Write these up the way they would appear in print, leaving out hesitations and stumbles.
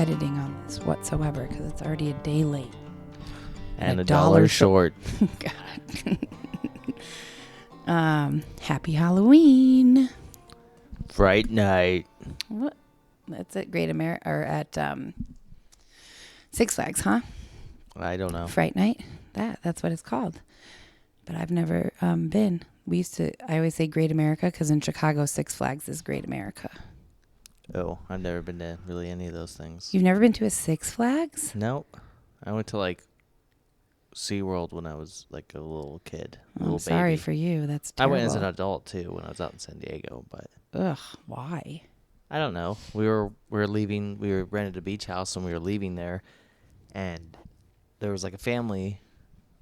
editing on this whatsoever because it's already a day late. And a dollar short. God. Happy Halloween. Fright night. What? That's at Great America or at Six Flags, huh? I don't know. Fright night. That's what it's called. But I've never been. I always say Great America because in Chicago, Six Flags is Great America. Oh, I've never been to really any of those things. You've never been to a Six Flags? Nope. I went to like SeaWorld when I was like a little kid. Sorry for you. That's terrible. I went as an adult too when I was out in San Diego, but ugh, why? I don't know. We were leaving. We were rented a beach house and we were leaving there, and there was like a family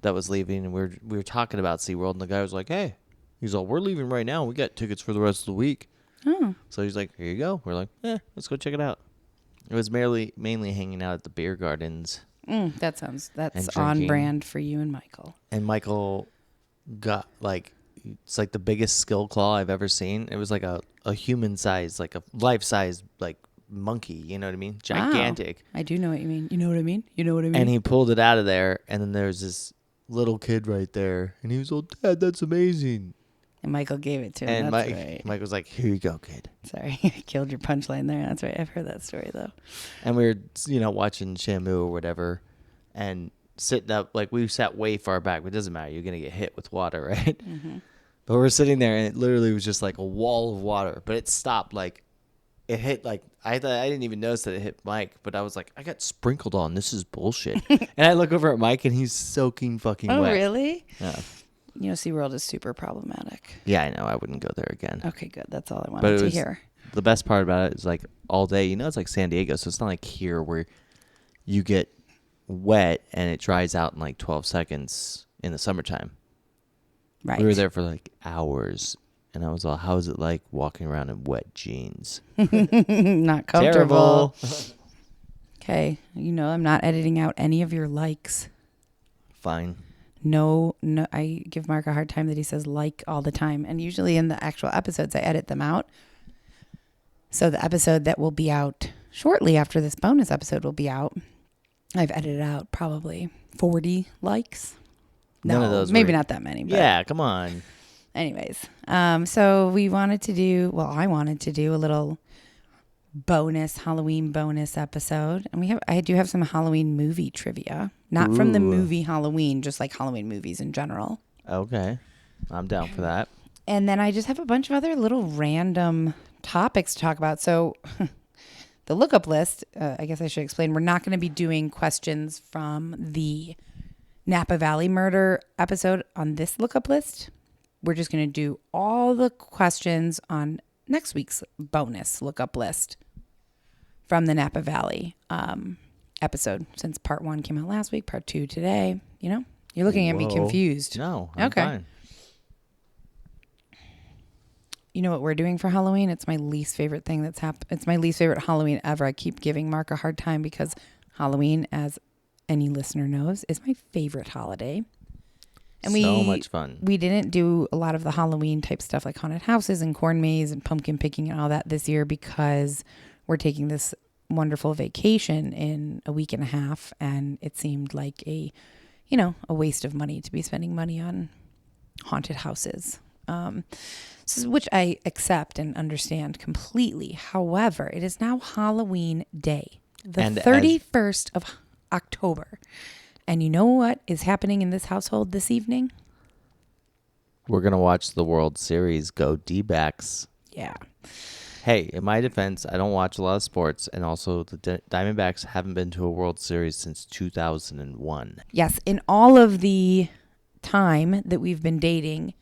that was leaving, and we were talking about SeaWorld, and the guy was like, "Hey," he's all, "We're leaving right now. We got tickets for the rest of the week." Oh. So he's like, "Here you go." We're like, let's go check it out. It was mainly hanging out at the beer gardens. That's on brand for you and Michael. And Michael got it's like the biggest skill claw I've ever seen. It was like a human size, like a life size, like monkey. You know what I mean? Gigantic. Wow. I do know what you mean. You know what I mean? You know what I mean? And he pulled it out of there, and then there's this little kid right there, and he was all, "Dad, that's amazing." And Michael gave it to him. And that's right. Mike was like, "Here you go, kid." Sorry, I killed your punchline there. That's right. I've heard that story though. And we were, watching Shamu or whatever, and sitting up, like we sat way far back, but it doesn't matter. You're gonna get hit with water, right? Mm-hmm. But we're sitting there, and it literally was just like a wall of water. But it stopped, like it hit, like I didn't even notice that it hit Mike, but I was like, I got sprinkled on. This is bullshit. And I look over at Mike, and he's soaking fucking wet. Oh, really? Yeah. SeaWorld is super problematic. Yeah, I know. I wouldn't go there again. Okay, good. That's all I wanted to hear. The best part about it is like all day. It's like San Diego, so it's not like here where you get wet and it dries out in like 12 seconds in the summertime. Right. We were there for like hours, and I was all, "How is it like walking around in wet jeans?" Not comfortable. Terrible. Okay. I'm not editing out any of your likes. Fine. No, I give Mark a hard time that he says like all the time. And usually in the actual episodes, I edit them out. So the episode that will be out shortly after this bonus episode will be out, I've edited out probably 40 likes. None of those maybe not that many. But yeah, come on. Anyways, so I wanted to do a little Halloween bonus episode. And I do have some Halloween movie trivia. Not from the movie Halloween, just like Halloween movies in general. Okay. I'm down for that. And then I just have a bunch of other little random topics to talk about. So the lookup list, I guess I should explain, we're not going to be doing questions from the Napa Valley murder episode on this lookup list. We're just going to do all the questions on next week's bonus lookup list from the Napa Valley episode, since part 1 came out last week, part 2 today. You're looking at me confused. No, I'm fine. You know what we're doing for Halloween? It's my least favorite thing that's happened. It's my least favorite Halloween ever. I keep giving Mark a hard time because Halloween, as any listener knows, is my favorite holiday. And so much fun. We didn't do a lot of the Halloween type stuff like haunted houses and corn maze and pumpkin picking and all that this year because we're taking this wonderful vacation in a week and a half, and it seemed like a waste of money to be spending money on haunted houses, which I accept and understand completely. However, it is now Halloween Day, the 31st of October. And you know what is happening in this household this evening? We're going to watch the World Series. Go D-backs. Yeah. Hey, in my defense, I don't watch a lot of sports, and also the Diamondbacks haven't been to a World Series since 2001. Yes, in all of the time that we've been dating,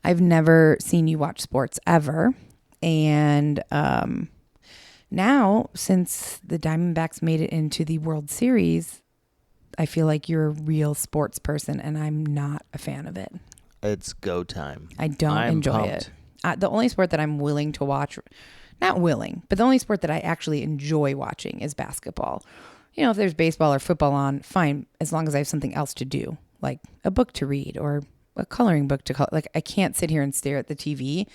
I've never seen you watch sports ever. And now, since the Diamondbacks made it into the World Series, I feel like you're a real sports person, and I'm not a fan of it. It's go time. I don't enjoy it. The only sport that I'm willing to watch, not willing, but the only sport that I actually enjoy watching is basketball. If there's baseball or football on, fine, as long as I have something else to do, like a book to read or a coloring book to color. Like, I can't sit here and stare at the TV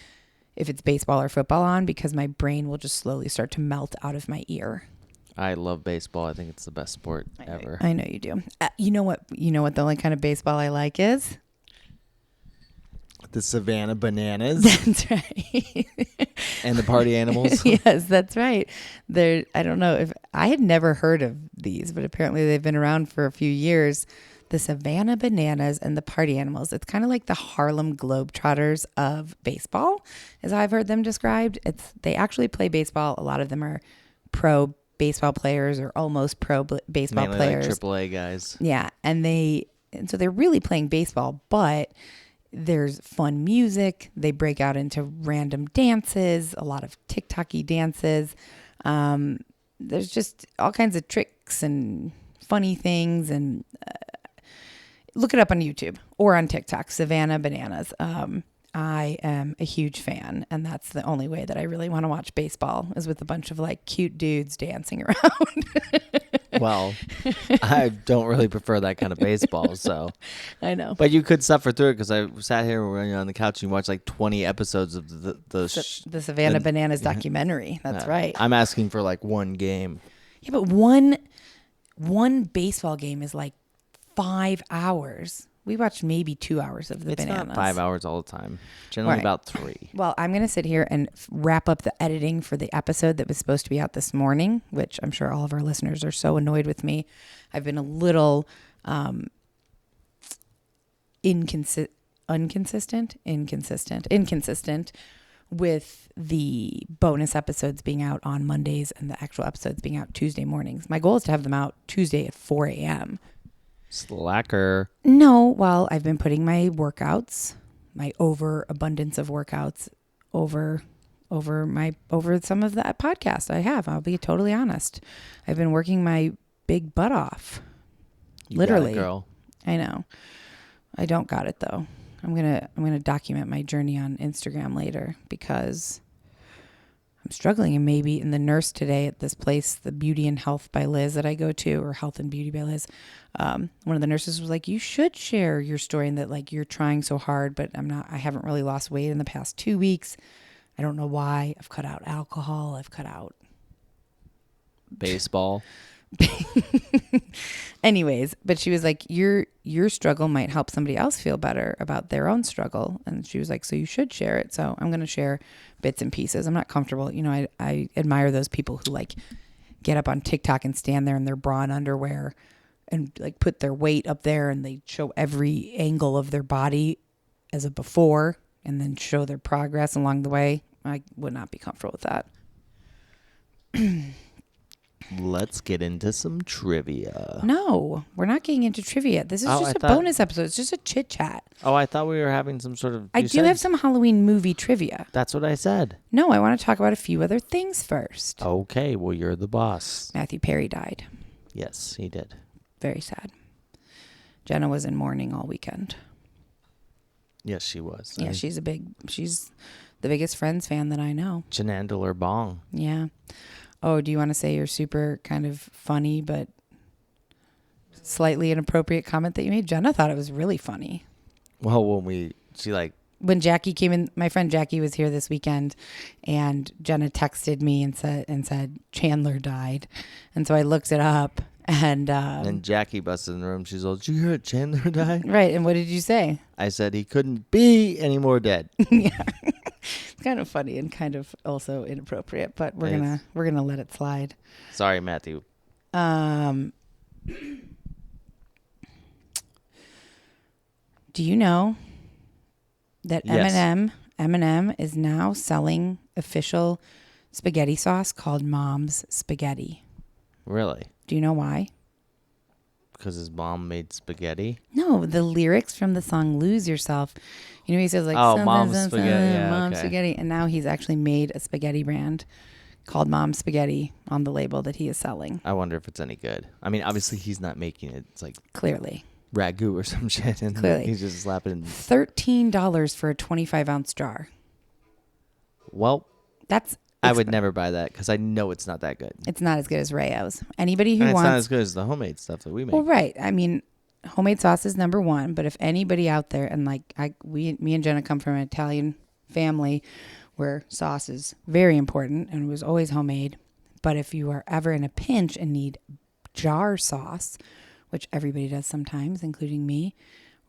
if it's baseball or football on because my brain will just slowly start to melt out of my ear. I love baseball. I think it's the best sport ever. I know you do. You know what? You know what the only kind of baseball I like is? The Savannah Bananas. That's right. And the party animals. Yes, that's right. I don't know if I had never heard of these, but apparently they've been around for a few years. The Savannah Bananas and the party animals. It's kind of like the Harlem Globetrotters of baseball, as I've heard them described. They actually play baseball. A lot of them are pro baseball players or almost pro baseball Mainly players. like AAA guys. Yeah, and so they're really playing baseball, but there's fun music. They break out into random dances, a lot of TikTok-y dances. There's just all kinds of tricks and funny things. And look it up on YouTube or on TikTok, Savannah Bananas. I am a huge fan, and that's the only way that I really want to watch baseball is with a bunch of like cute dudes dancing around. Well, I don't really prefer that kind of baseball, so. I know. But you could suffer through it because I sat here on the couch and watched like 20 episodes of the Savannah Bananas documentary. That's right. I'm asking for like one game. Yeah, but one baseball game is like 5 hours. We watched maybe 2 hours of the Bananas. It's not 5 hours all the time. Generally about 3. Well, I'm going to sit here and wrap up the editing for the episode that was supposed to be out this morning, which I'm sure all of our listeners are so annoyed with me. I've been a little inconsistent with the bonus episodes being out on Mondays and the actual episodes being out Tuesday mornings. My goal is to have them out Tuesday at 4 a.m. Slacker. No, well, I've been putting my workouts, my overabundance of workouts over some of that podcast I have. I'll be totally honest. I've been working my big butt off. Literally. You got it, girl. I know. I don't got it though. I'm gonna document my journey on Instagram later because I'm struggling. And maybe in the nurse today at this place, the Beauty and Health by Liz that I go to, or Health and Beauty by Liz, one of the nurses was like, you should share your story and that like you're trying so hard, but I haven't really lost weight in the past 2 weeks. I don't know why. I've cut out alcohol. I've cut out baseball. Anyways, but she was like, your struggle might help somebody else feel better about their own struggle. And she was like, so you should share it. So I'm going to share bits and pieces. I'm not comfortable. You know, I admire those people who like get up on TikTok and stand there in their bra and underwear and like put their weight up there and they show every angle of their body as a before and then show their progress along the way. I would not be comfortable with that. Let's get into some trivia. No, we're not getting into trivia. This is just a bonus episode. It's just a chit chat. Oh, I thought we were having some sort of... I do have some Halloween movie trivia. That's what I said. No, I want to talk about a few other things first. Okay, well, you're the boss. Matthew Perry died. Yes, he did. Very sad. Jenna was in mourning all weekend. Yes, she was. Yeah, she's the biggest Friends fan that I know. Janandler Bong. Yeah. Oh, do you want to say your super kind of funny but slightly inappropriate comment that you made? Jenna thought it was really funny. Well, when Jackie came in, my friend Jackie was here this weekend, and Jenna texted me and said Chandler died, and so I looked it up, and Jackie busted in the room. She's like, "Did you hear it? Chandler died?" Right, and what did you say? I said he couldn't be any more dead. Yeah. It's kind of funny and kind of also inappropriate, but we're gonna let it slide. Sorry, Matthew. Do you know that Yes. M&M is now selling official spaghetti sauce called Mom's Spaghetti? Really? Do you know why? Because his mom made spaghetti? No, the lyrics from the song Lose Yourself. You know, he says like, Mom's Spaghetti. Yeah, Mom's okay. Spaghetti. And now he's actually made a spaghetti brand called Mom's Spaghetti on the label that he is selling. I wonder if it's any good. I mean, obviously he's not making it. It's like Clearly. ragu or some shit. And Clearly. he's just slapping. $13 for a 25-ounce jar. Well, That's... I would never buy that because I know it's not that good. It's not as good as Rayo's. Anybody who And it's wants... not as good as the homemade stuff that we make. Well, right. I mean, homemade sauce is number one. But if anybody out there, and like me and Jenna come from an Italian family where sauce is very important and it was always homemade. But if you are ever in a pinch and need jar sauce, which everybody does sometimes, including me,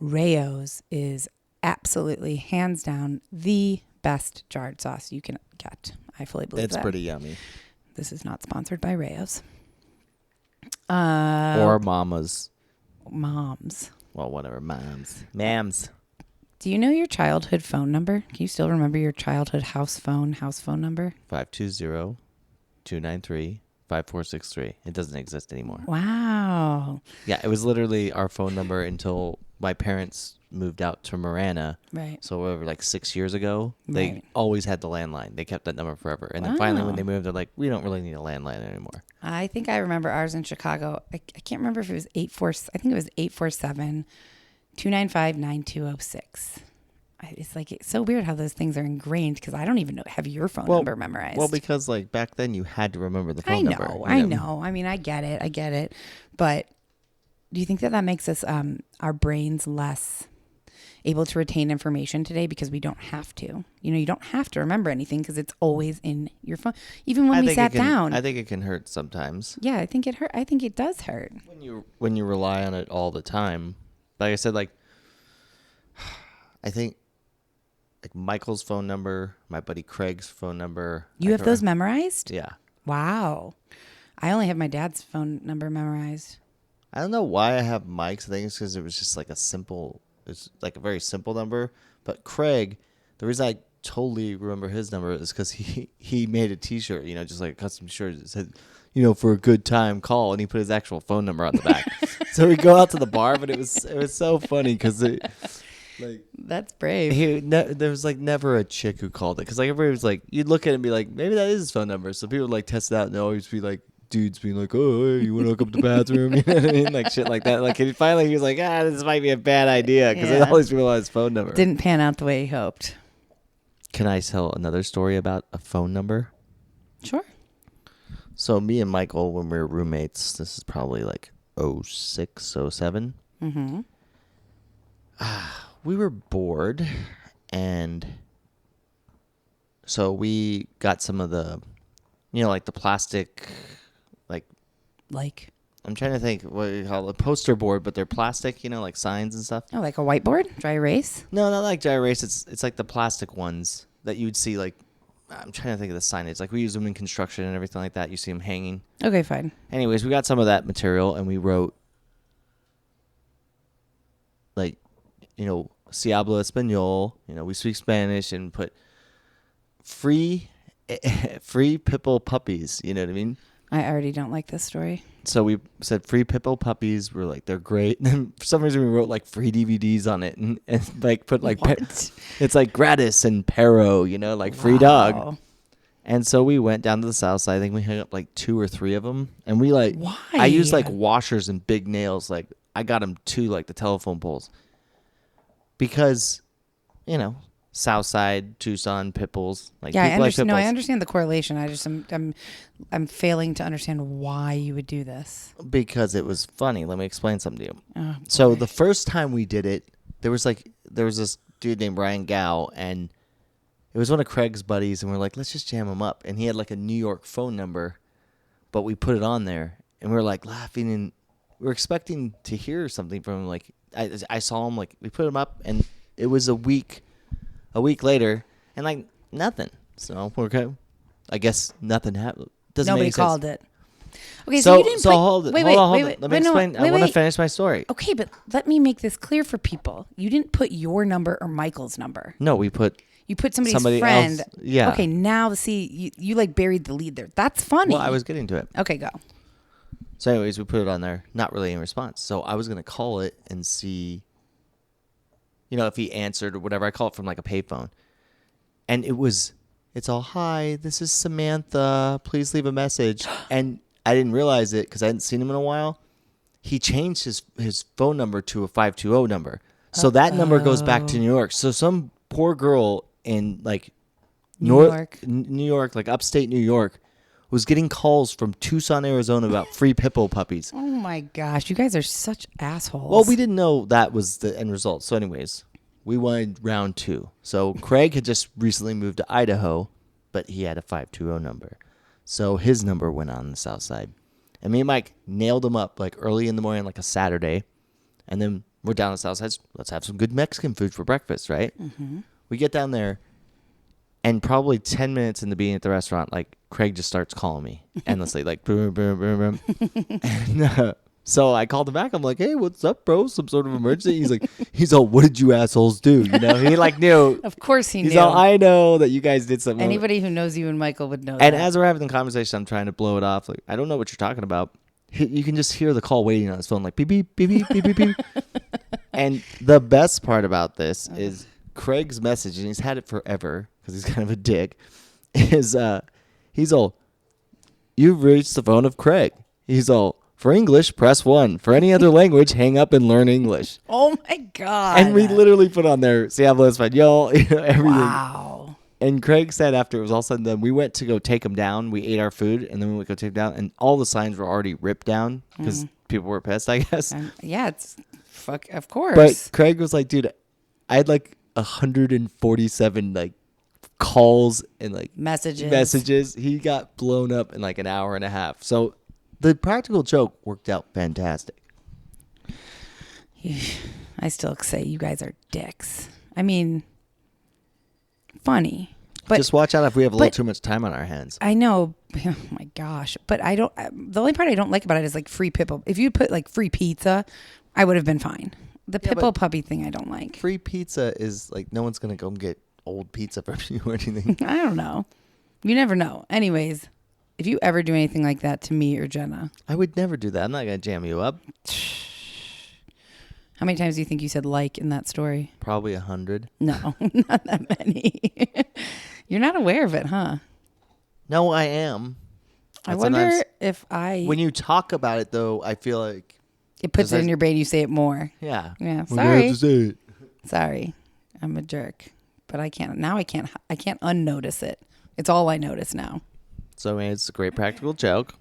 Rayo's is absolutely hands down the best jarred sauce you can get. I fully believe that. It's pretty yummy. This is not sponsored by Rayo's. Or Mama's. Moms. Well, whatever. Mams. Do you know your childhood phone number? Can you still remember your childhood house phone number? 520-293-5463. It doesn't exist anymore. Wow. Yeah, it was literally our phone number until my parents moved out to Marana. Right. So over like 6 years ago, they always had the landline. They kept that number forever. And then finally when they moved, they're like, we don't really need a landline anymore. I think I remember ours in Chicago. I can't remember if it was 847-295-9206. It's like, it's so weird how those things are ingrained because I don't even have your phone number memorized. Well, because like back then you had to remember the phone number. I know. I mean, I get it. But do you think that makes us, our brains less able to retain information today because we don't have to? You don't have to remember anything because it's always in your phone. Even when we sat down. I think it can hurt sometimes. Yeah, I think it hurt. I think it does hurt. When you rely on it all the time. Like I said, like I think like Michael's phone number, my buddy Craig's phone number. You have those memorized? Yeah. Wow. I only have my dad's phone number memorized. I don't know why I have Mike's. I think it's because it was just like it's like a very simple number. But Craig, the reason I totally remember his number is because he made a T-shirt, just like a custom shirt that said, for a good time, call, and he put his actual phone number on the back. So we go out to the bar, but it was so funny because that's brave. There was like never a chick who called it because like everybody was like, you'd look at it and be like, maybe that is his phone number. So people would like test it out and always be like, dudes being like, oh, hey, you want to hook up the bathroom? You know what I mean? Like shit like that. Like finally he was like, this might be a bad idea because all these people had his phone number. Didn't pan out the way he hoped. Can I tell another story about a phone number? Sure. So me and Michael, when we were roommates, this is probably like 06, 07. Mm-hmm. We were bored, and so we got some of the, like the plastic, like I'm trying to think what you call it, poster board, but they're plastic, like signs and stuff. Oh, like a whiteboard, dry erase? No, not like dry erase. It's like the plastic ones that you would see. Like I'm trying to think of the signage. Like we use them in construction and everything like that. You see them hanging. Okay, fine. Anyways, we got some of that material and we wrote, like, si hablo español, we speak Spanish, and put free Pipple puppies, you know what I mean? I already don't like this story. So we said free Pipple puppies. We're like, they're great. And then for some reason we wrote like free DVDs on it and like put like, it's like gratis and Pero, like free dog. And so we went down to the south side. I think we hung up like 2 or 3 of them. And we like, why? I used like washers and big nails. Like I got them to like the telephone poles. Because, Southside, Tucson, Pipples. Like, yeah, I understand. No, I understand the correlation. I'm failing to understand why you would do this. Because it was funny. Let me explain something to you. Oh, so the first time we did it, there was this dude named Ryan Gow, and it was one of Craig's buddies, and we're like, let's just jam him up. And he had like a New York phone number, but we put it on there, and we were like laughing, and we were expecting to hear something from him. Like I saw him, like we put him up, and it was a week later, and like nothing. So we're okay. I guess nothing happened. Nobody called it. Okay, so you didn't hold it. Hold on. Let me explain. I want to finish my story. Okay, but let me make this clear for people. You didn't put your number or Michael's number. No, you put somebody's friend. Else. Yeah. Okay, now see, you like buried the lead there. That's funny. Well, I was getting to it. Okay, go. So anyways, we put it on there, not really in response. So I was going to call it and see, if he answered or whatever. I call it from like a payphone. And it's all, hi, this is Samantha. Please leave a message. And I didn't realize it because I hadn't seen him in a while. He changed his phone number to a 520 number. So that number goes back to New York. So some poor girl in like New York, like upstate New York, was getting calls from Tucson, Arizona about free Pipple puppies. Oh my gosh, you guys are such assholes. Well, we didn't know that was the end result. So anyways, we wanted round 2. So Craig had just recently moved to Idaho, but he had a 520 number. So his number went on the south side. And me and Mike nailed him up like early in the morning, like a Saturday. And then we're down the south side. Let's have some good Mexican food for breakfast, right? Mm-hmm. We get down there, and probably 10 minutes into being at the restaurant, like Craig just starts calling me endlessly, like boom, boom, boom, boom. And so I called him back. I'm like, hey, what's up, bro? Some sort of emergency? He's all, what did you assholes do? You know, he like knew. Of course he knew. He's all, I know that you guys did something. Anybody who knows you and Michael would know And that. as we're having the conversation, I'm trying to blow it off. Like, I don't know what you're talking about. You can just hear the call waiting on his phone, like beep, beep, beep, beep, beep, beep, beep. And the best part about this is Craig's message, and he's had it forever because he's kind of a dick, is he's all, you've reached the phone of Craig. He's all, for English, press 1. For any other language, hang up and learn English. Oh, my God. And we literally put on there, se habla español, everything. Wow. And Craig said after it was all said and done, we went to go take him down. We ate our food, and then we went to go take him down, and all the signs were already ripped down because people were pissed, I guess. Yeah, it's of course. But Craig was like, dude, I had like 147 like calls and like messages. He got blown up in like an hour and a half. So the practical joke worked out fantastic. I still say you guys are dicks. I mean, funny. But just watch out if we have a little too much time on our hands. I know. Oh my gosh. But I don't. The only part I don't like about it is like free Pitbull. If you put like free pizza, I would have been fine. The Pitbull puppy thing I don't like. Free pizza is like no one's going to go and get old pizza from you or anything. I don't know. You never know. Anyways, if you ever do anything like that to me or Jenna. I would never do that. I'm not going to jam you up. How many times do you think you said like in that story? Probably 100. No, not that many. You're not aware of it, huh? No, I am. I wonder if When you talk about it, though, I feel like it puts it in your brain. You say it more. Yeah. Yeah. Sorry. I have to say it. Sorry, I'm a jerk, but I can't. Now I can't unnotice it. It's all I notice now. So it's a great practical joke.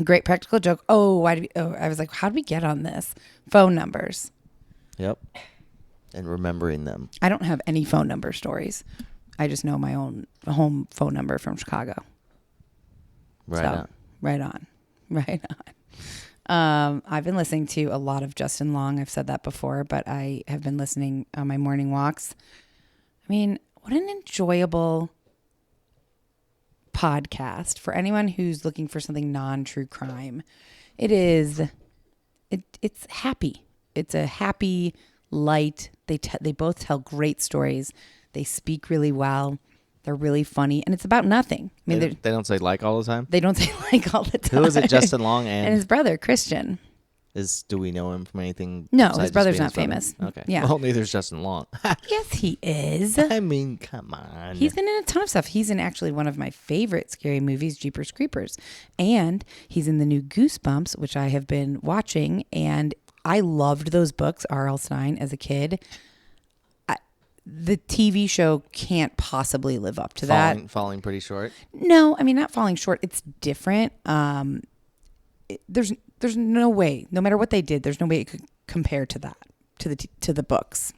Great practical joke. Oh, I was like, how did we get on this? Phone numbers. Yep. And remembering them. I don't have any phone number stories. I just know my own home phone number from Chicago. Right on. Right on. I've been listening to a lot of Justin Long. I've said that before, but I have been listening on my morning walks. I mean, what an enjoyable podcast for anyone who's looking for something non-true crime. It's happy. It's a happy, light. They both tell great stories. They speak really well. They're really funny, and it's about nothing. I mean, they don't say like all the time. They don't say like all the time. Who is it? Justin Long and his brother Christian. Do we know him from anything? No, his brother's not famous. Okay. Yeah. Well, neither's Justin Long. Yes, he is. I mean, come on. He's been in a ton of stuff. He's in actually one of my favorite scary movies, Jeepers Creepers, and he's in the new Goosebumps, which I have been watching, and I loved those books, R.L. Stine, as a kid. The TV show can't possibly live up to that. Falling pretty short? No, I mean, not falling short. It's different. There's no way, no matter what they did, there's no way it could compare to that, to the books.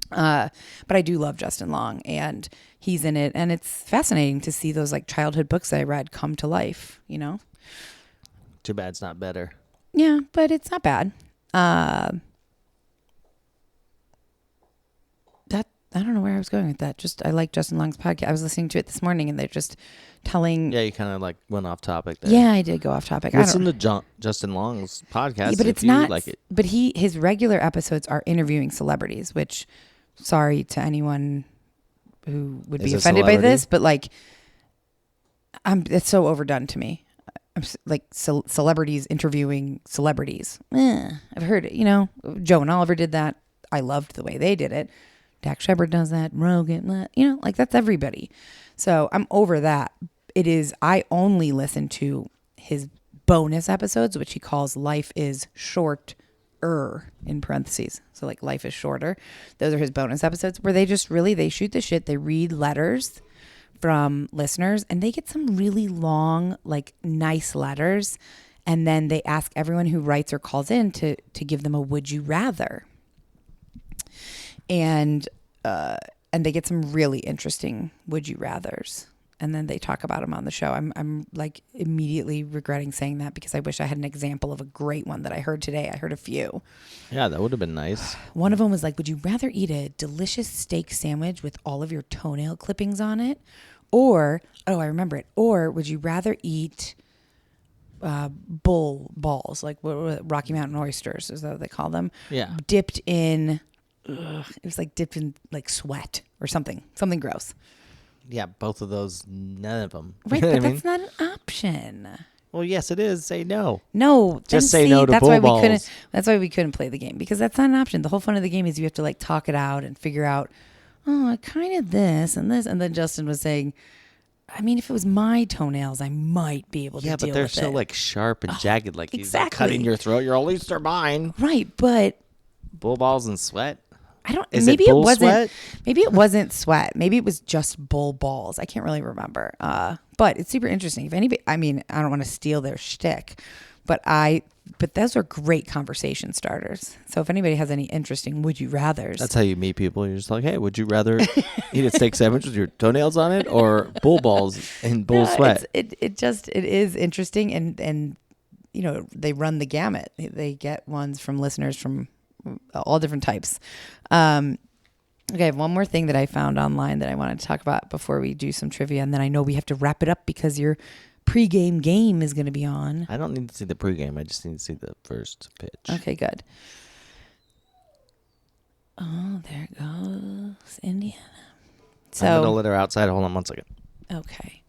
But I do love Justin Long, and he's in it, and it's fascinating to see those like childhood books that I read come to life, you know? Too bad it's not better. Yeah, but it's not bad. I don't know where I was going with that. Just I like Justin Long's podcast. I was listening to it this morning, and they're just telling. Yeah, you kind of like went off topic there. Yeah, I did go off topic. Listen to Justin Long's podcast. Yeah, but it's not like it. But his regular episodes are interviewing celebrities. Which, sorry to anyone who would be offended by this, but like, it's so overdone to me. I'm like celebrities interviewing celebrities. I've heard it. You know, Joe and Oliver did that. I loved the way they did it. Dax Shepard does that. Rogan, you know, like that's everybody. So I'm over that. I only listen to his bonus episodes, which he calls Life is Shorter in parentheses. So like Life is Shorter. Those are his bonus episodes where they shoot the shit. They read letters from listeners, and they get some really long, like nice letters. And then they ask everyone who writes or calls in to give them a would you rather. And they get some really interesting would you rathers. and then they talk about them on the show. I'm like immediately regretting saying that because I wish I had an example of a great one that I heard today. I heard a few. Yeah, that would have been nice. One of them was like, would you rather eat a delicious steak sandwich with all of your toenail clippings on it? Or, oh, I remember it. Or would you rather eat bull balls, like what Rocky Mountain oysters, is that what they call them? Yeah. Dipped in, it was like dipped in like sweat or something gross. Yeah, both of those, none of them. Right, You know but what I that's not an option. Well, yes, it is. Say no. No, Just say no to that's bull why balls. we couldn't. That's why we couldn't play the game, because that's not an option. The whole fun of the game is you have to like talk it out and figure out. Oh, I kind of this and this, and then Justin was saying, I mean, if it was my toenails, I might be able to deal with it. Yeah, but they're so like sharp and jagged, like he's like, exactly. cutting your throat. You're at least they're mine. Right, but Bull balls and sweat. I don't. Is maybe it bull it wasn't. sweat? Maybe it wasn't sweat. Maybe it was just bull balls. I can't really remember. But it's super interesting. If anybody, I mean, I don't want to steal their shtick, but those are great conversation starters. So if anybody has any interesting would you rathers, That's how you meet people. You're just like, hey, would you rather eat a steak sandwich with your toenails on it or bull balls and bull sweat? It is interesting, and you know, they run the gamut. They get ones from listeners from all different types. Okay, I have one more thing that I found online that I wanted to talk about before we do some trivia, and then I know we have to wrap it up because your pregame game is going to be on. I don't need to see the pregame. I just need to see the first pitch. Okay, good. Oh, there it goes, Indiana. So I'm going to let her outside. Hold on 1 second. okay.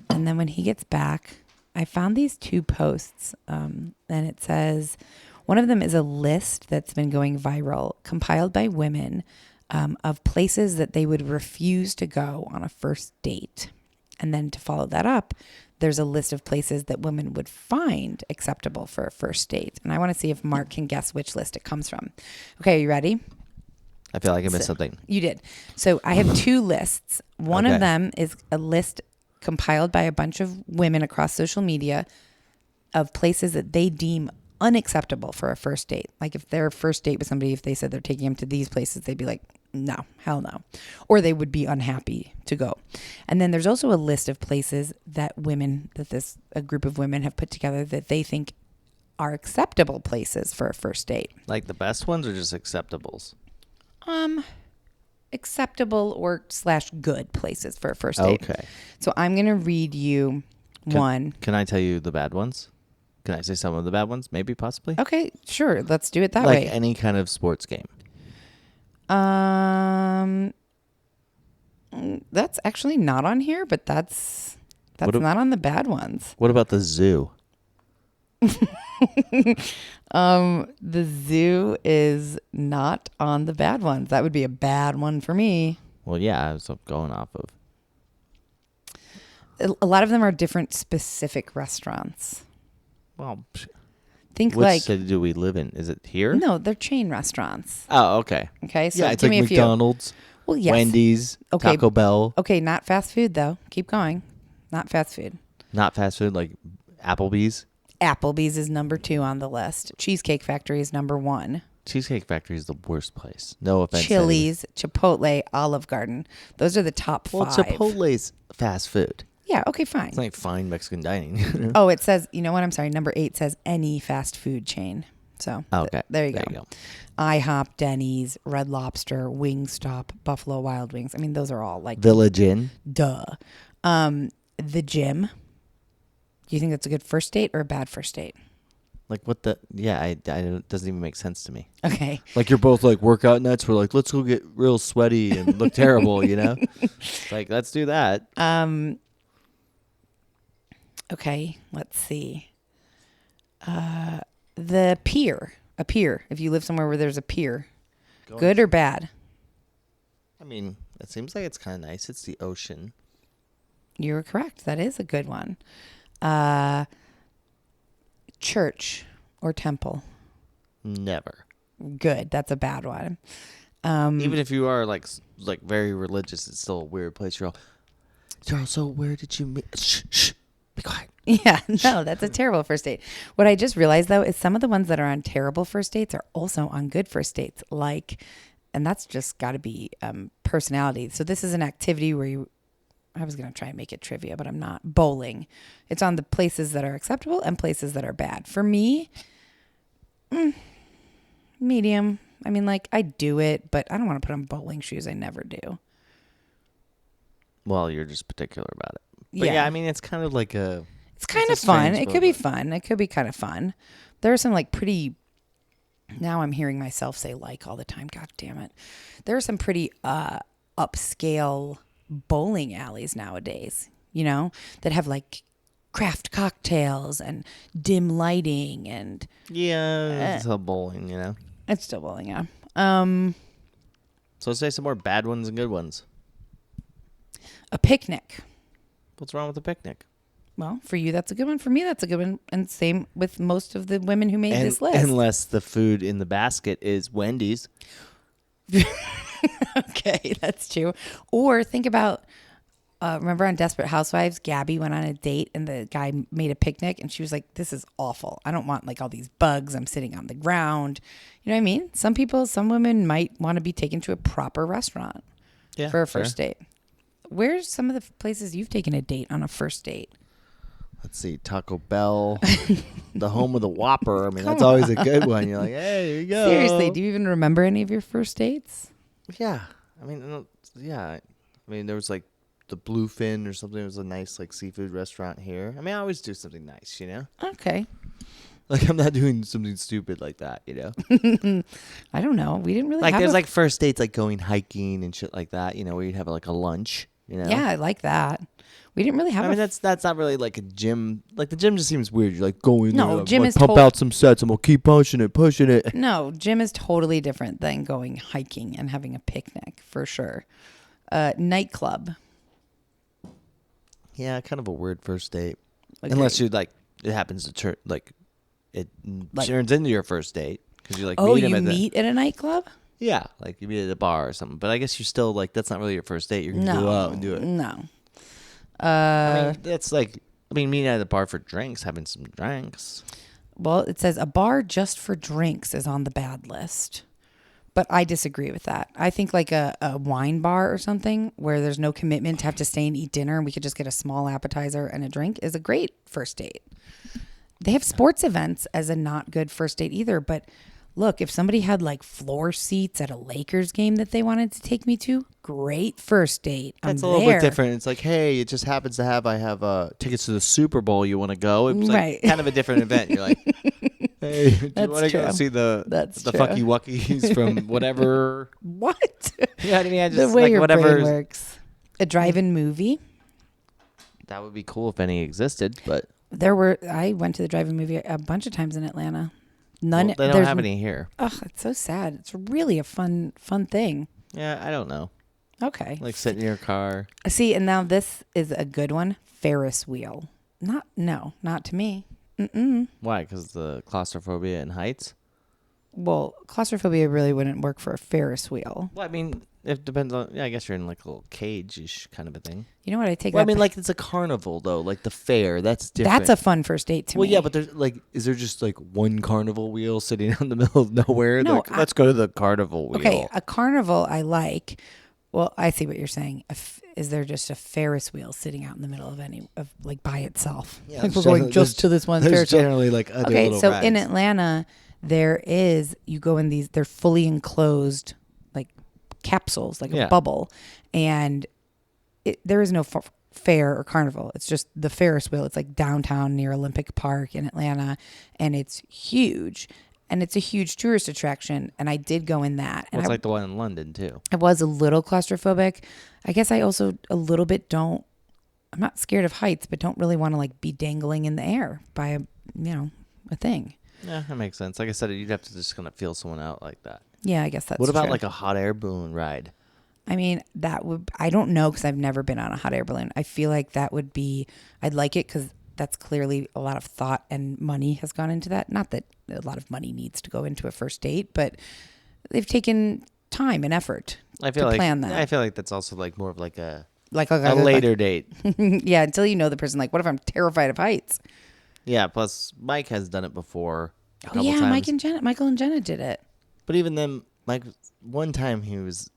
And then when he gets back, I found these two posts, and it says, one of them is a list that's been going viral, compiled by women, of places that they would refuse to go on a first date. And then to follow that up, there's a list of places that women would find acceptable for a first date. And I want to see if Mark can guess which list it comes from. Okay, are you ready? I feel like I missed something. You did. So I have two lists. One of them is a list compiled by a bunch of women across social media of places that they deem unacceptable for a first date. Like if their first date with somebody, if they said they're taking them to these places, they'd be like, no, hell no. Or they would be unhappy to go. And then there's also a list of places that a group of women have put together that they think are acceptable places for a first date. Like the best ones or just acceptables? Acceptable or / good places for a first date. Okay. So I'm going to read you one. Can I tell you the bad ones? Can I say some of the bad ones? Maybe, possibly? Okay, sure. Let's do it that like way. Any kind of sports game. That's actually not on here, but that's not on the bad ones. What about the zoo? The zoo is not on the bad ones. That would be a bad one for me. Well, yeah, I was going off of. A lot of them are different specific restaurants. Well, Think which like city do we live in? Is it here? no, they're chain restaurants. Oh, okay. Okay, so yeah, it's give like me a McDonald's, few. Well, yes. Wendy's, Okay. Taco Bell. Okay, not fast food though. Keep going. Not fast food. Not fast food, like Applebee's. Applebee's is number 2 on the list. Cheesecake Factory is number 1. Cheesecake Factory is the worst place. No offense. Chili's, Chipotle, Olive Garden. Those are the top 5. Well, Chipotle's fast food. Yeah, okay, fine. It's like fine Mexican dining. Oh, it says, you know what? I'm sorry. Number 8 says any fast food chain. So Okay. there you go. IHOP, Denny's, Red Lobster, Wingstop, Buffalo Wild Wings. I mean, those are all like Village Inn. duh. The gym. Do you think that's a good first date or a bad first date? Like what the? Yeah, I it doesn't even make sense to me. Okay. Like you're both like workout nuts. We're like, let's go get real sweaty and look terrible, you know? Like, let's do that. Okay, let's see. The pier. A pier. If you live somewhere where there's a pier. Good or bad? I mean, it seems like it's kind of nice. It's the ocean. You're correct. That is a good one. Church or temple. Never. Good. That's a bad one. Even if you are like very religious, it's still a weird place. You're all, Charles, so where did you meet? Shh, be quiet. Yeah, no, that's a terrible first date. What I just realized though is some of the ones that are on terrible first dates are also on good first dates. Like, and that's just got to be personality. So this is an activity where I was going to try and make it trivia, but I'm not. Bowling. It's on the places that are acceptable and places that are bad. For me, medium. I mean, like, I do it, but I don't want to put on bowling shoes. I never do. Well, you're just particular about it. But yeah, I mean, it's kind of like a... It's kind of fun. It could be fun. It could be kind of fun. There are some like pretty... Now I'm hearing myself say like all the time. God damn it. There are some pretty upscale bowling alleys nowadays, you know, that have like craft cocktails and dim lighting and... Yeah, it's still bowling, you know. It's still bowling, yeah. So say some more bad ones and good ones. A picnic. What's wrong with a picnic? Well, for you, that's a good one. For me, that's a good one. And same with most of the women who made this list. Unless the food in the basket is Wendy's. Okay, that's true. Or think about, remember on Desperate Housewives, Gabby went on a date and the guy made a picnic and she was like, this is awful. I don't want like all these bugs. I'm sitting on the ground. You know what I mean? Some women might want to be taken to a proper restaurant for a first date. Where's some of the places you've taken a date on a first date? Let's see, Taco Bell, the home of the Whopper. I mean, that's always a good one. You're like, hey, here you go. Seriously, do you even remember any of your first dates? Yeah. I mean, there was like the Bluefin or something. It was a nice like seafood restaurant here. I mean, I always do something nice, you know? Okay. Like, I'm not doing something stupid like that, you know? I don't know. We didn't really like, have there's like first dates, like going hiking and shit like that, you know, where you'd have like a lunch, you know? Yeah, I like that. We didn't really have. I mean, that's not really like a gym. Like the gym just seems weird. You're like going. No, there, gym like, is pump out some sets. I'm gonna keep pushing it. No, gym is totally different than going hiking and having a picnic for sure. Nightclub. Yeah, kind of a weird first date. Agreed. Unless you like, it happens to turn turns into your first date because you like. Oh, meet you him meet at a nightclub? Yeah, like you meet at a bar or something. But I guess you're still like that's not really your first date. You're gonna go out and do it. No. I mean, that's like, meeting at a bar for drinks, having some drinks. Well, it says a bar just for drinks is on the bad list. But I disagree with that. I think like a wine bar or something where there's no commitment to have to stay and eat dinner and we could just get a small appetizer and a drink is a great first date. They have sports events as a not good first date either. But look, if somebody had like floor seats at a Lakers game that they wanted to take me to, great first date. That's a little bit different. It's like, hey, it just happens to have, I have tickets to the Super Bowl. You want to go? It's like kind of a different event. You're like, hey, do you want to go see the Fucky Wuckies from whatever? What? Yeah, I mean, I just the way like your whatever brain works. A drive-in movie. That would be cool if any existed, but I went to the drive-in movie a bunch of times in Atlanta. None. Well, they don't have any here. Oh, it's so sad. It's really a fun thing. Yeah, I don't know. Okay. Like sit in your car. See, and now this is a good one. Ferris wheel. Not to me. Mm-mm. Why? Because the claustrophobia and heights? Well, claustrophobia really wouldn't work for a Ferris wheel. Well, I mean, it depends on... Yeah, I guess you're in like a little cage-ish kind of a thing. You know what? I take Well, I mean, like it's a carnival, though. Like the fair. That's different. That's a fun first date to me. Well, yeah, but there's like... Is there just like one carnival wheel sitting out in the middle of nowhere? No, like, let's go to the carnival wheel. Okay, a carnival I like... Well, I see what you're saying. Is there just a Ferris wheel sitting out in the middle of like by itself? Yeah, like we're going just to this one Ferris wheel. Generally like other okay, little so rides. in Atlanta, you go in these, they're fully enclosed like capsules, like a bubble. And there is no fair or carnival. It's just the Ferris wheel. It's like downtown near Olympic Park in Atlanta. And it's huge. And it's a huge tourist attraction. And I did go in that. And it's like the one in London, too. I was a little claustrophobic. I guess I also a little bit I'm not scared of heights, but don't really want to like be dangling in the air by a thing. Yeah, that makes sense. Like I said, you'd have to just kind of feel someone out like that. Yeah, I guess that's What about true. like a hot air balloon ride? I mean, I don't know because I've never been on a hot air balloon. I feel like that would be, I'd like it because that's clearly a lot of thought and money has gone into that. Not that a lot of money needs to go into a first date, but they've taken time and effort to plan that. I feel like that's also like more of like a later date. Yeah, until you know the person. Like, what if I'm terrified of heights? Yeah, plus Mike has done it before a couple yeah, times. Michael and Jenna did it. But even then, Mike, one time he was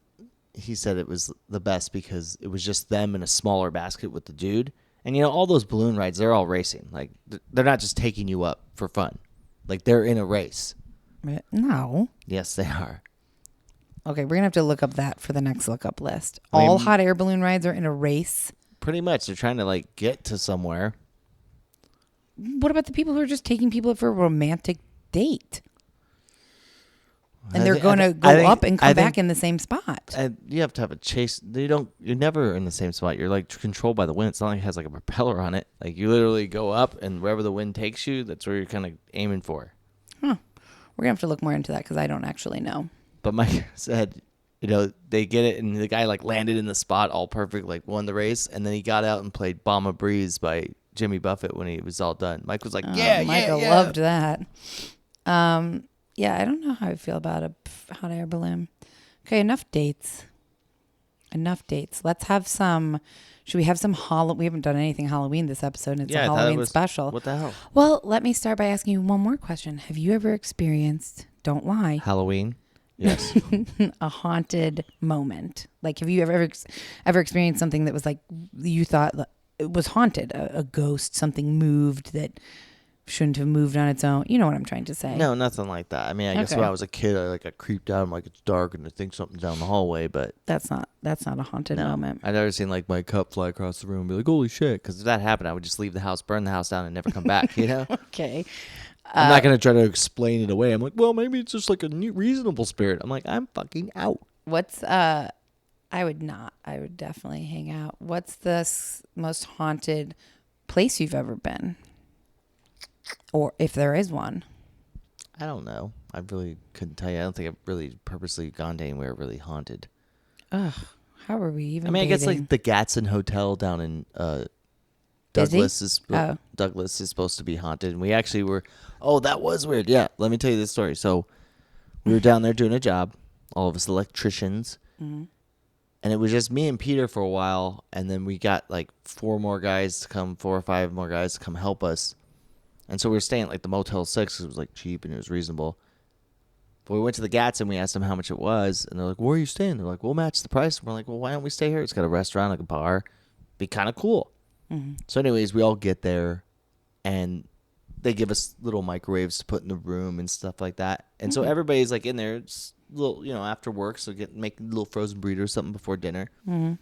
he said it was the best because it was just them in a smaller basket with the dude. And, all those balloon rides, they're all racing. Like, they're not just taking you up for fun. Like, they're in a race. No. Yes, they are. Okay, we're going to have to look up that for the next lookup list. All hot air balloon rides are in a race? Pretty much. They're trying to, like, get to somewhere. What about the people who are just taking people for a romantic date? And they're going to go up and come back in the same spot. You have to have a chase. You're never in the same spot. You're, like, controlled by the wind. It's not like it has, like, a propeller on it. Like, you literally go up, and wherever the wind takes you, that's where you're kind of aiming for. Huh. We're going to have to look more into that because I don't actually know. But Mike said, they get it, and the guy, like, landed in the spot all perfect, like, won the race, and then he got out and played Bomb a Breeze by Jimmy Buffett when he was all done. Mike was like, Michael loved that. Yeah, I don't know how I feel about a hot air balloon. Okay, enough dates. Let's have some... Should we have some Halloween? We haven't done anything Halloween this episode, and it's a Halloween special. What the hell? Well, let me start by asking you one more question. Have you ever experienced, don't lie... Halloween? Yes. A haunted moment. Like, have you ever experienced something that was like you thought it was haunted? A ghost, something moved that shouldn't have moved on its own. You know what I'm trying to say? No, nothing like that. I mean, I guess when I was a kid, I got creeped out. I'm like, it's dark, and I think something's down the hallway. But that's not a haunted moment. I've never seen like my cup fly across the room and be like, holy shit! Because if that happened, I would just leave the house, burn the house down, and never come back. Okay. I'm not going to try to explain it away. I'm like, well, maybe it's just like a new reasonable spirit. I'm like, I'm fucking out. I would not. I would definitely hang out. What's the most haunted place you've ever been? Or if there is one. I don't know. I really couldn't tell you. I don't think I've really purposely gone to anywhere really haunted. Ugh. How are we even I guess like the Gatson Hotel down in Douglas is supposed to be haunted, and we actually were. Oh, that was weird. Yeah, let me tell you this story. So we were down there doing a job, all of us electricians, and it was just me and Peter for a while, and then we got like 4 or 5 more guys to come help us, and so we were staying at like the Motel 6 because it was like cheap and it was reasonable. But we went to the Gatson, we asked them how much it was, and they're like, "Where are you staying?" They're like, "We'll match the price." And we're like, "Well, why don't we stay here? It's got a restaurant, like a bar, be kind of cool." So anyways, we all get there, and they give us little microwaves to put in the room and stuff like that. And so everybody's like in there, just little, after work, so make a little frozen burrito or something before dinner. And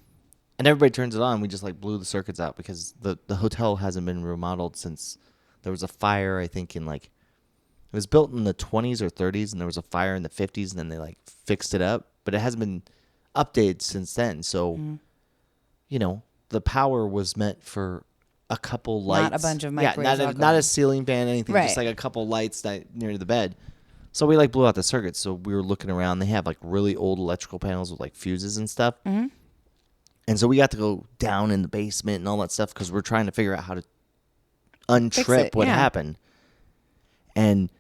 everybody turns it on. We just like blew the circuits out because the hotel hasn't been remodeled since there was a fire, I think, in like, it was built in the 20s or 30s, and there was a fire in the 50s, and then they like fixed it up. But it hasn't been updated since then. So, the power was meant for a couple lights. Not a bunch of microwaves. Yeah, not a ceiling fan, anything. Right. Just like a couple lights near the bed. So we like blew out the circuits. So we were looking around. They have like really old electrical panels with like fuses and stuff. And so we got to go down in the basement and all that stuff because we're trying to figure out how to untrip what happened. And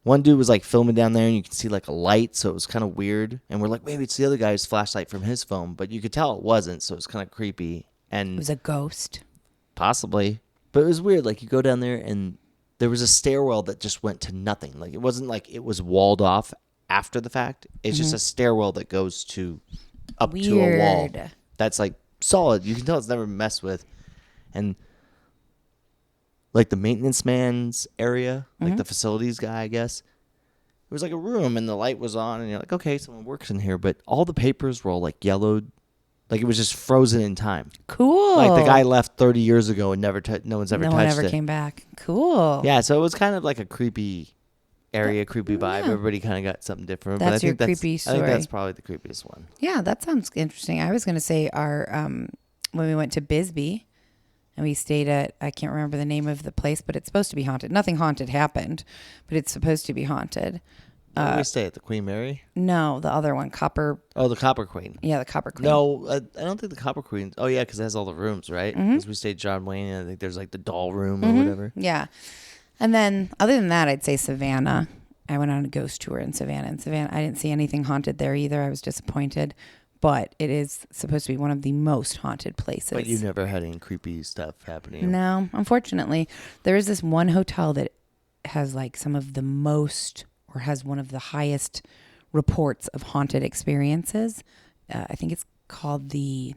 one dude was like filming down there, and you could see like a light, so it was kind of weird. And we're like, maybe it's the other guy's flashlight from his phone, but you could tell it wasn't, so it was kind of creepy. And it was a ghost. Possibly. But it was weird. Like, you go down there, and there was a stairwell that just went to nothing. Like, it wasn't like it was walled off after the fact. It's just a stairwell that goes up to a wall. That's, like, solid. You can tell it's never been messed with. And, like, the maintenance man's area, like the facilities guy, I guess, it was like a room, and the light was on, and you're like, okay, someone works in here. But all the papers were all, like, yellowed. Like, it was just frozen in time. Cool. Like, the guy left 30 years ago and no one's ever touched it. No one ever came back. Cool. Yeah, so it was kind of like a creepy area, creepy vibe. Yeah. Everybody kind of got something different. That's your creepy story. I think that's probably the creepiest one. Yeah, that sounds interesting. I was going to say our when we went to Bisbee and we stayed at, I can't remember the name of the place, but it's supposed to be haunted. Nothing haunted happened, but it's supposed to be haunted. Where did we stay at? The Queen Mary? No, the other one, Copper. Oh, the Copper Queen. Yeah, the Copper Queen. No, I don't think the Copper Queen. Oh, yeah, because it has all the rooms, right? Because we stayed at John Wayne, and I think there's like the doll room or whatever. Yeah. And then other than that, I'd say Savannah. I went on a ghost tour in Savannah. And Savannah, I didn't see anything haunted there either. I was disappointed. But it is supposed to be one of the most haunted places. But you never had any creepy stuff happening? No, unfortunately. There is this one hotel that has like some of the most, or has one of the highest reports of haunted experiences. I think it's called the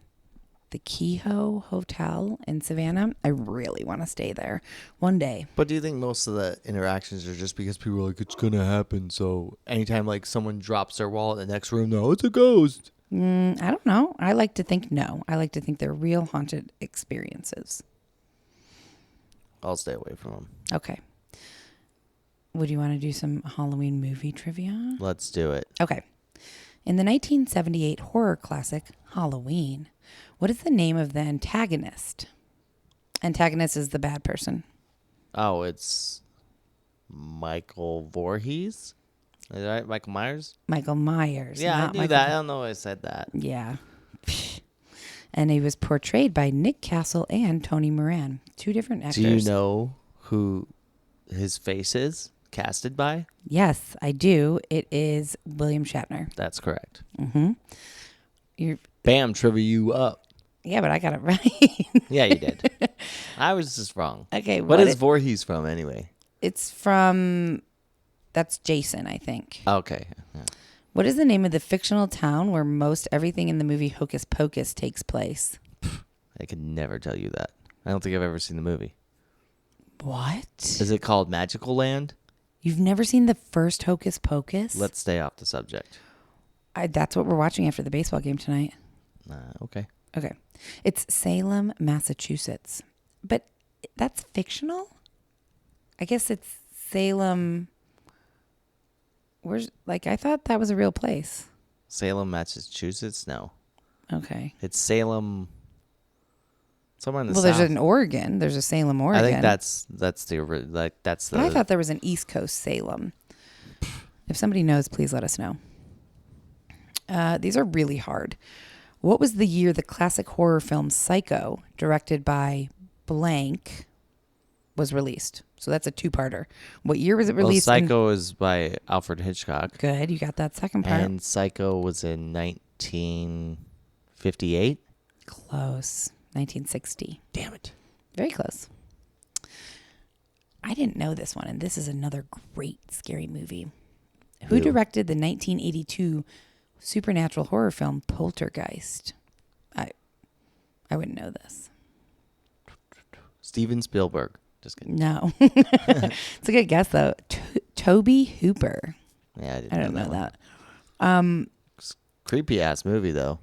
Kehoe Hotel in Savannah. I really want to stay there one day. But do you think most of the interactions are just because people are like, it's going to happen? So anytime like someone drops their wallet in the next room, no, it's a ghost. I don't know. I like to think no. I like to think they're real haunted experiences. I'll stay away from them. Okay. Would you want to do some Halloween movie trivia? Let's do it. Okay. In the 1978 horror classic Halloween, what is the name of the antagonist? Antagonist is the bad person. Oh, it's Michael Voorhees? Is that right? Michael Myers? Michael Myers. Yeah, I not knew Michael. that. I don't know why I said that. Yeah. And he was portrayed by Nick Castle and Tony Moran. Two different actors. Do you know who his face is casted by? Yes, I do. It is William Shatner. That's correct. You're, Bam, trivia you up. yeah, but I got it right. Yeah, you did. I was just wrong. Okay. What is Voorhees from anyway? It's from, that's Jason, I think. Okay. Yeah. What is the name of the fictional town where most everything in the movie Hocus Pocus takes place? I could never tell you that. I don't think I've ever seen the movie. What? Is it called Magical Land? You've never seen the first Hocus Pocus? Let's stay off the subject. That's what we're watching after the baseball game tonight. Okay. Okay. It's Salem, Massachusetts. But that's fictional? I guess it's Salem. I thought that was a real place. Salem, Massachusetts? No. Okay. It's Salem. Somewhere in the south. Well, there's an Oregon. There's a Salem, Oregon. I think that's the. But I thought there was an East Coast Salem. If somebody knows, please let us know. These are really hard. What was the year the classic horror film Psycho, directed by blank, was released? So that's a two-parter. What year was it released? Well, Psycho is by Alfred Hitchcock. Good, you got that second part. And Psycho was in 1958. Close. 1960. Damn it. Very close. I didn't know this one, and this is another great scary movie. Who directed the 1982 supernatural horror film Poltergeist? I wouldn't know this. Steven Spielberg. Just kidding. No. It's a good guess, though. Toby Hooper. Yeah, I don't know that. Creepy ass movie though.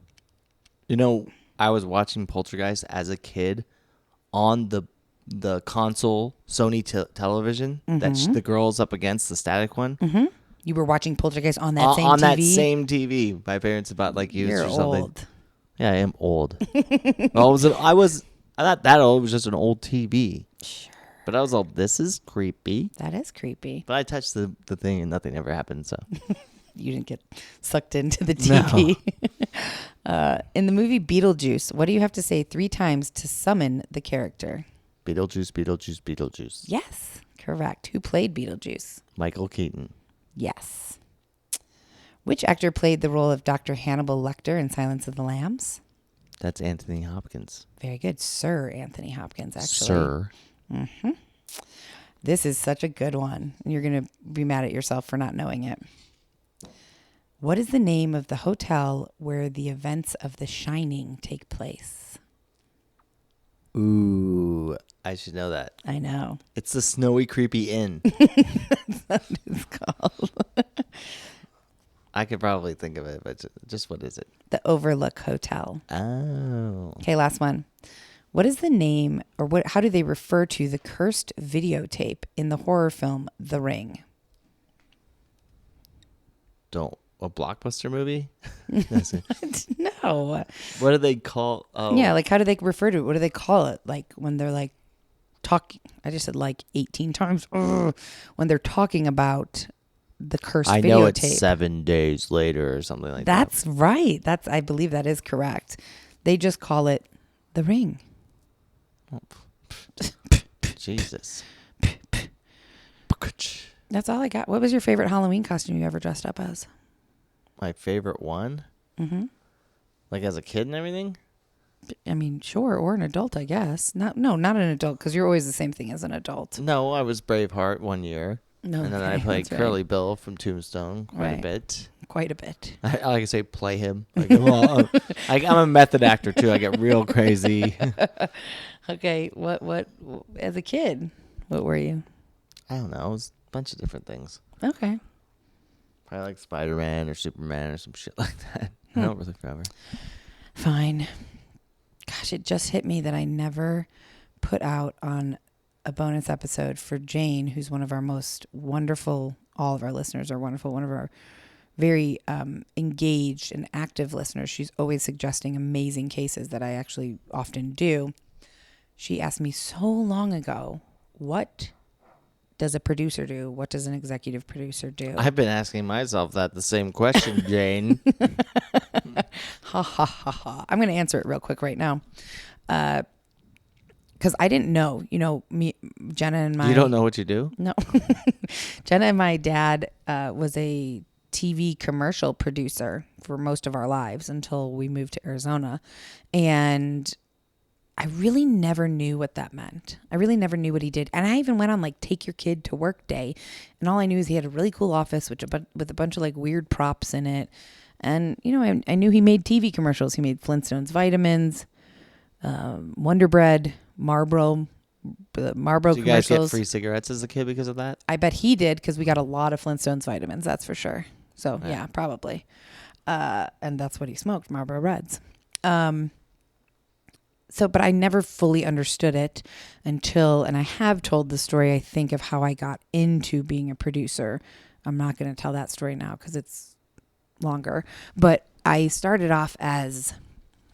You know, I was watching Poltergeist as a kid on the console Sony television that the girl's up against, the static one. Mm-hmm. You were watching Poltergeist on that same TV? On that same TV. My parents about like used You're or something. old. Yeah, I am old. I'm not that old. It was just an old TV. Sure. But I was all, this is creepy. That is creepy. But I touched the thing and nothing ever happened. So you didn't get sucked into the TV. No. In the movie Beetlejuice, what do you have to say 3 times to summon the character? Beetlejuice, Beetlejuice, Beetlejuice. Yes, correct. Who played Beetlejuice? Michael Keaton. Yes. Which actor played the role of Dr. Hannibal Lecter in Silence of the Lambs? That's Anthony Hopkins. Very good. Sir Anthony Hopkins, actually. Sir. Mm-hmm. This is such a good one. You're going to be mad at yourself for not knowing it. What is the name of the hotel where the events of The Shining take place? Ooh, I should know that. I know. It's the Snowy Creepy Inn. That's what it's called. I could probably think of it, but just what is it? The Overlook Hotel. Oh. Okay, last one. What is the name, or how do they refer to the cursed videotape in the horror film The Ring? A blockbuster movie? No. What do they call? Oh. Yeah, like how do they refer to it? What do they call it? Like when they're like talking. I just said like 18 times. Ugh, when they're talking about the cursed videotape. I know it's 7 days later or something like that. That's right. I believe that is correct. They just call it The Ring. Oh. Jesus. That's all I got. What was your favorite Halloween costume you ever dressed up as? My favorite one? Mm-hmm. Like as a kid and everything? I mean, sure, or an adult, I guess. Not an adult, because you're always the same thing as an adult. No, I was Braveheart one year. No, And then I play Curly Bill from Tombstone quite a bit. Quite a bit. I like to say play him. Like, well, I'm a method actor too. I get real crazy. Okay, what as a kid, what were you? I don't know. It was a bunch of different things. Okay. Probably like Spider-Man or Superman or some shit like that. I don't really remember. Fine. Gosh, it just hit me that I never put out on a bonus episode for Jane, who's one of our most wonderful, all of our listeners are wonderful, one of our very engaged and active listeners. She's always suggesting amazing cases that I actually often do. She asked me so long ago, what does a producer do? What does an executive producer do? I've been asking myself the same question, Jane. Ha ha ha ha. I'm going to answer it real quick right now. Because I didn't know, me, Jenna and my... You don't know what you do? No. Jenna and my dad was a TV commercial producer for most of our lives until we moved to Arizona. And I really never knew what that meant. I really never knew what he did. And I even went on take your kid to work day. And all I knew is he had a really cool office with a bunch of weird props in it. And, I knew he made TV commercials. He made Flintstones vitamins, Wonder Bread, Marlboro commercials. Did you guys get free cigarettes as a kid because of that? I bet he did because we got a lot of Flintstones vitamins, that's for sure. So, yeah probably. And that's what he smoked, Marlboro Reds. But I never fully understood it until, and I have told the story, I think, of how I got into being a producer. I'm not going to tell that story now because it's longer. But I started off as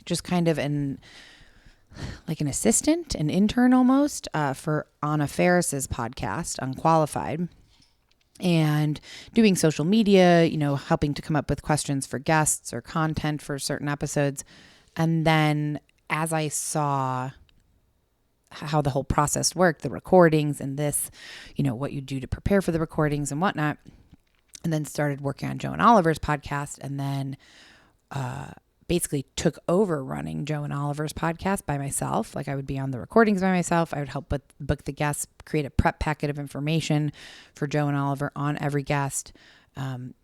just kind of an assistant, an intern almost, for Anna Ferris's podcast, Unqualified, and doing social media, helping to come up with questions for guests or content for certain episodes. And then as I saw how the whole process worked, the recordings and this, what you do to prepare for the recordings and whatnot, and then started working on Joe and Oliver's podcast, and then basically took over running Joe and Oliver's podcast by myself. I would be on the recordings by myself. I would help book the guests, create a prep packet of information for Joe and Oliver on every guest,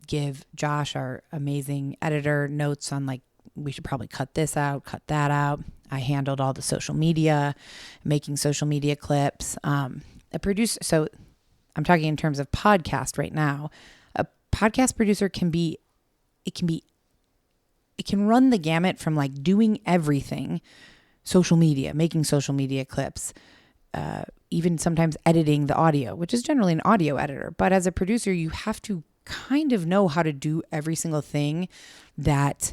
give Josh, our amazing editor, notes on we should probably cut this out, cut that out. I handled all the social media, making social media clips. A producer, so I'm talking in terms of podcast right now. A podcast producer can run the gamut from doing everything, social media, making social media clips, even sometimes editing the audio, which is generally an audio editor. But as a producer, you have to kind of know how to do every single thing that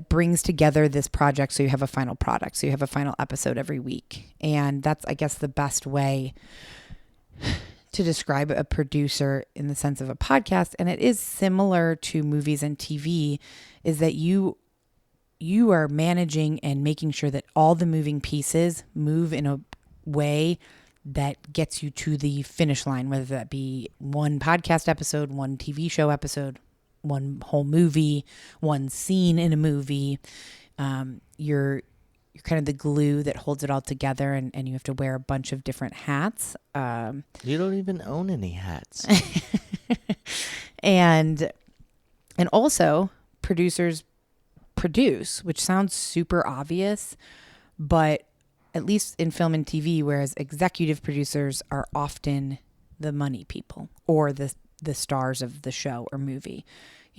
brings together this project so you have a final product, so you have a final episode every week. And that's, I guess, the best way to describe a producer in the sense of a podcast. And it is similar to movies and TV, is that you are managing and making sure that all the moving pieces move in a way that gets you to the finish line, whether that be one podcast episode, one TV show episode, one whole movie, one scene in a movie. You're kind of the glue that holds it all together, and you have to wear a bunch of different hats. You don't even own any hats. And also producers produce, which sounds super obvious, but at least in film and TV, whereas executive producers are often the money people or the stars of the show or movie.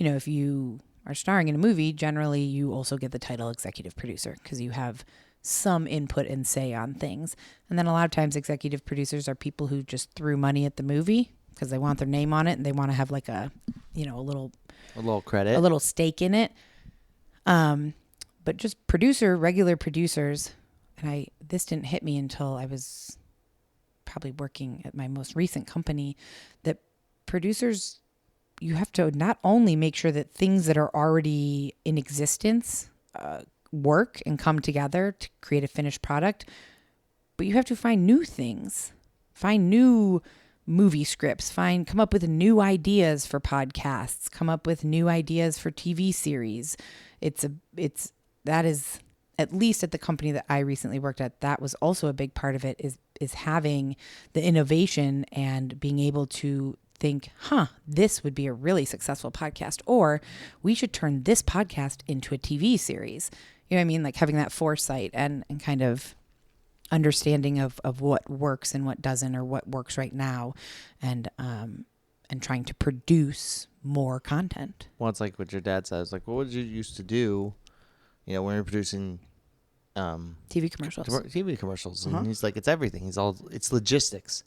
If you are starring in a movie, generally you also get the title executive producer because you have some input and say on things. And then a lot of times executive producers are people who just threw money at the movie because they want their name on it and they want to have a little credit, a little stake in it. But just regular producers, and this didn't hit me until I was probably working at my most recent company, that producers, you have to not only make sure that things that are already in existence work and come together to create a finished product, but you have to find new things, find new movie scripts, come up with new ideas for podcasts, come up with new ideas for TV series. That is, at least at the company that I recently worked at, that was also a big part of it, is is having the innovation and being able to think, this would be a really successful podcast, or we should turn this podcast into a TV series. You know what I mean? Like having that foresight and kind of understanding of what works and what doesn't, or what works right now, and trying to produce more content. Well, it's like what your dad says. Like, what did you used to do? You know, when you're producing TV commercials. TV commercials. And he's like, it's everything. It's logistics.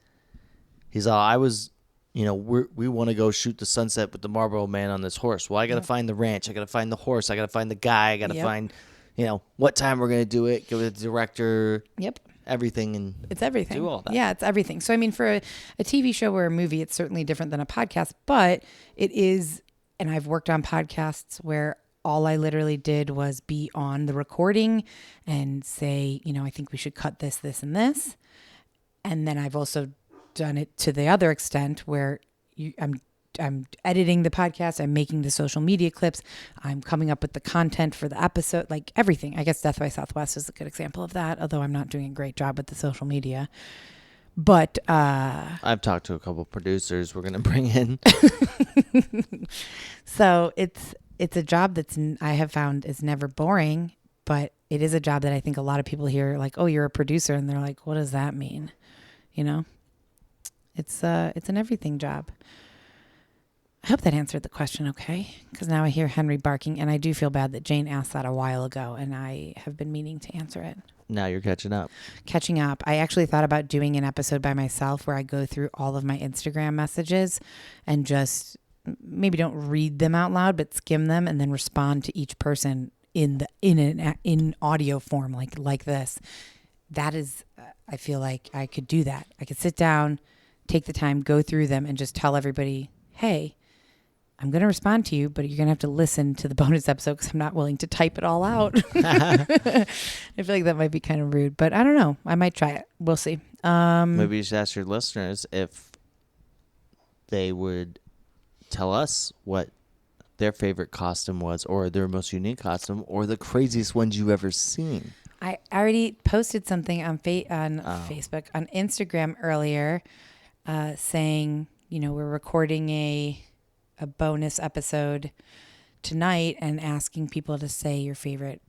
He's all, I was, you know, we want to go shoot the sunset with the Marlboro Man on this horse. Well, I got to find the ranch. I got to find the horse. I got to find the guy. I got to find, you know, what time we're going to do it. Give it to the director. Yep. Everything. And it's everything. Do all that. Yeah, it's everything. So, I mean, for a TV show or a movie, it's certainly different than a podcast, but it is, and I've worked on podcasts where all I literally did was be on the recording and say, you know, I think we should cut this, this, and this. And then I've also done it to the other extent where I'm editing the podcast, I'm making the social media clips, I'm coming up with the content for the episode, like everything. I guess Death by Southwest is a good example of that, although I'm not doing a great job with the social media. But I've talked to a couple producers we're going to bring in. So it's a job I have found is never boring, but it is a job that I think a lot of people hear like, oh, you're a producer. And they're like, what does that mean? You know, it's an everything job. I hope that answered the question. Okay. Because now I hear Henry barking, and I do feel bad that Jane asked that a while ago, and I have been meaning to answer it. Now you're catching up. I actually thought about doing an episode by myself where I go through all of my Instagram messages and just maybe don't read them out loud, but skim them and then respond to each person in audio form, like this. That is, I feel like I could do that. I could sit down, take the time, go through them, and just tell everybody, hey, I'm going to respond to you, but you're going to have to listen to the bonus episode because I'm not willing to type it all out. I feel like that might be kind of rude, but I don't know. I might try it. We'll see. Maybe you should ask your listeners if they would tell us what their favorite costume was, or their most unique costume, or the craziest ones you've ever seen. I already posted something on Facebook, on Instagram earlier, saying, you know, we're recording a bonus episode tonight and asking people to say your favorite,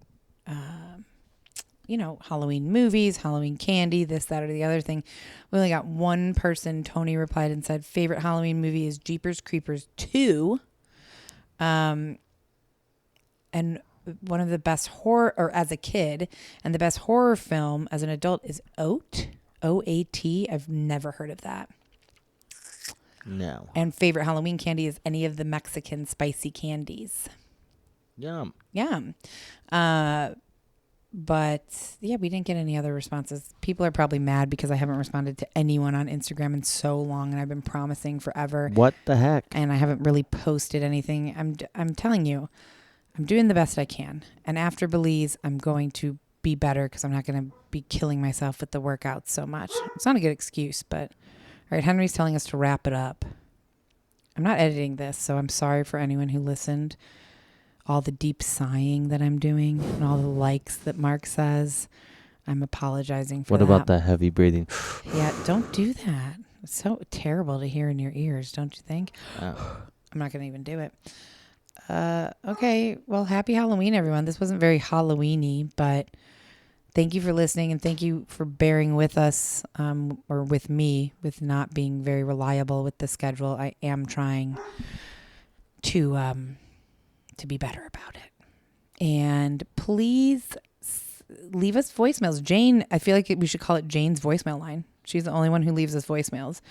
you know, Halloween movies, Halloween candy, this, that, or the other thing. We only got one person. Tony replied and said, favorite Halloween movie is Jeepers Creepers 2. And one of the best horror, or as a kid, and the best horror film as an adult is Oat, O-A-T. I've never heard of that. No. And favorite Halloween candy is any of the Mexican spicy candies. Yum. Yum. But yeah, we didn't get any other responses. People are probably mad because I haven't responded to anyone on Instagram in so long, and I've been promising forever. What the heck? And I haven't really posted anything. I'm telling you, I'm doing the best I can. And after Belize, I'm going to be better because I'm not going to be killing myself with the workouts so much. It's not a good excuse, but all right, Henry's telling us to wrap it up. I'm not editing this, so I'm sorry for anyone who listened. All the deep sighing that I'm doing and all the likes that Mark says. I'm apologizing for that. What about the heavy breathing? Yeah, don't do that. It's so terrible to hear in your ears, don't you think? Oh. I'm not going to even do it. Okay, well, happy Halloween, everyone. This wasn't very Halloween-y, but thank you for listening, and thank you for bearing with us, or with me, with not being very reliable with the schedule. I am trying to be better about it. And please leave us voicemails. Jane, I feel like we should call it Jane's voicemail line. She's the only one who leaves us voicemails.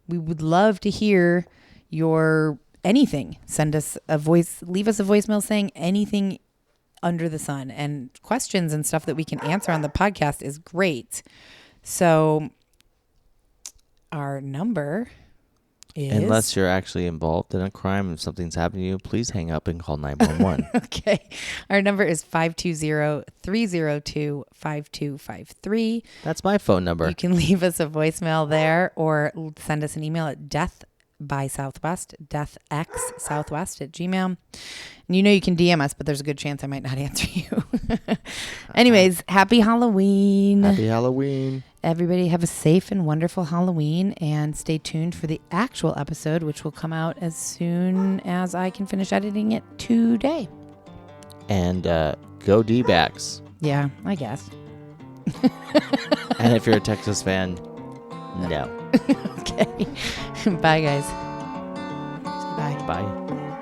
We would love to hear your anything. Leave us a voicemail saying anything under the sun, and questions and stuff that we can answer on the podcast is great. So our number is... Unless you're actually involved in a crime and something's happened to you, please hang up and call 911. Okay. Our number is 520-302-5253. That's my phone number. You can leave us a voicemail there or send us an email at deathxsouthwest@gmail.com. And you know you can DM us, but there's a good chance I might not answer you. Anyways, happy Halloween. Happy Halloween. everybody have a safe and wonderful Halloween, and stay tuned for the actual episode, which will come out as soon as I can finish editing it today. And go D-backs. Yeah, I guess. And if you're a Texas fan, no. Okay. Bye, guys. Say bye. Bye.